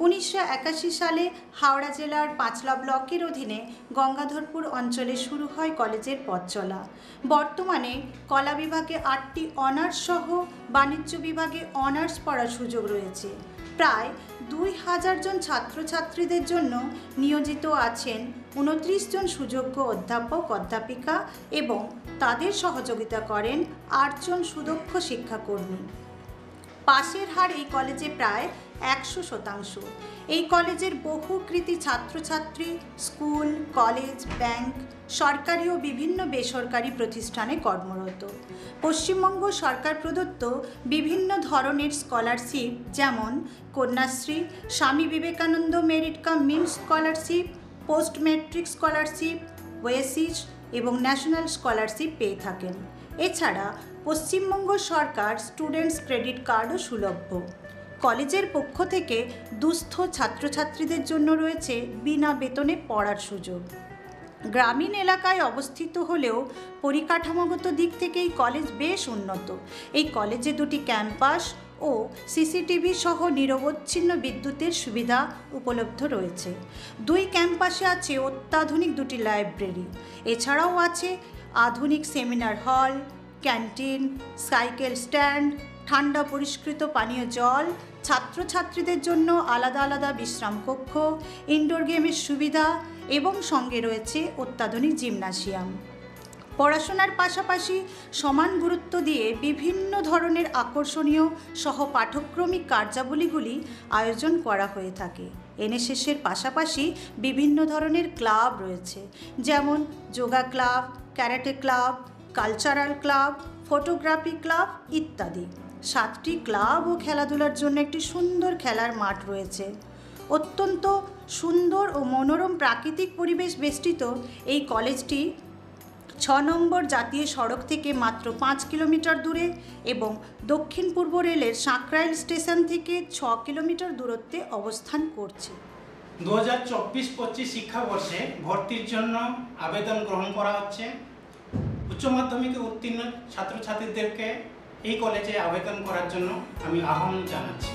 1981 সালে হাওড়া জেলার পাঁচলা ব্লকের অধীনে গঙ্গাধরপুর অঞ্চলে শুরু হয় কলেজের পথ চলা। বর্তমানে কলা বিভাগে 8টি অনার্স সহ বাণিজ্য বিভাগে অনার্স পড়ার সুযোগ রয়েছে। প্রায় 2000 জন ছাত্রছাত্রীদের জন্য নিয়োজিত আছেন 29 জন সুযোগ্য অধ্যাপক অধ্যাপিকা এবং তাদের সহযোগিতা করেন 8 জন সুদক্ষ শিক্ষাকর্মী। পাশের হার এই কলেজে প্রায় 100%। এই কলেজের বহু কৃতী ছাত্রছাত্রী স্কুল, কলেজ, ব্যাংক, সরকারি ও বিভিন্ন বেসরকারি প্রতিষ্ঠানে কর্মরত। পশ্চিমবঙ্গ সরকার প্রদত্ত বিভিন্ন ধরনের স্কলারশিপ যেমন Kanyashree, Swami Vivekananda merit cum means scholarship, post matric scholarship, Oasis এবং ন্যাশনাল স্কলারশিপ পেয়ে থাকেন। এছাড়া পশ্চিমবঙ্গ সরকার স্টুডেন্টস ক্রেডিট কার্ডও সুলভ্য। কলেজের পক্ষ থেকে দুস্থ ছাত্রছাত্রীদের জন্য রয়েছে বিনা বেতনে পড়ার সুযোগ। গ্রামীণ এলাকায় অবস্থিত হলেও পরিকাঠামোগত দিক থেকে এই কলেজ বেশ উন্নত। এই কলেজে 2টি ক্যাম্পাস ও সিসিটিভি সহ নিরবচ্ছিন্ন বিদ্যুতের সুবিধা উপলব্ধ রয়েছে। 2 ক্যাম্পাসে আছে অত্যাধুনিক 2টি লাইব্রেরি। এছাড়াও আছে আধুনিক seminar hall, canteen, cycle stand, ঠান্ডা পরিষ্কৃত পানীয় জল, ছাত্রছাত্রীদের জন্য আলাদা আলাদা বিশ্রাম কক্ষ, ইনডোর গেমের সুবিধা এবং সঙ্গে রয়েছে অত্যাধুনিক জিমনাসিয়াম। পড়াশোনার পাশাপাশি সমান গুরুত্ব দিয়ে বিভিন্ন ধরনের আকর্ষণীয় সহ পাঠ্যক্রমিক কার্যাবলীগুলি আয়োজন করা হয়ে থাকে। এনএসএসের পাশাপাশি বিভিন্ন ধরনের ক্লাব রয়েছে, যেমন yoga club, karate club, cultural club, photography club ইত্যাদি। 7টি ক্লাব ও খেলাধুলার জন্য একটি সুন্দর খেলার মাঠ রয়েছে। অত্যন্ত সুন্দর ও মনোরম প্রাকৃতিক পরিবেশ বেষ্টিত এই কলেজটি 6 নম্বর জাতীয় সড়ক থেকে মাত্র 5 কিলোমিটার দূরে এবং দক্ষিণ পূর্ব রেলের সাঁকরাইল স্টেশন থেকে 6 কিলোমিটার দূরত্বে অবস্থান করছে। 2024-25 শিক্ষাবর্ষে ভর্তির জন্য আবেদন গ্রহণ করা হচ্ছে। উচ্চ মাধ্যমিকে উত্তীর্ণ ছাত্রছাত্রীদেরকে এই কলেজে আবেদন করার জন্য আমি আহ্বান জানাচ্ছি।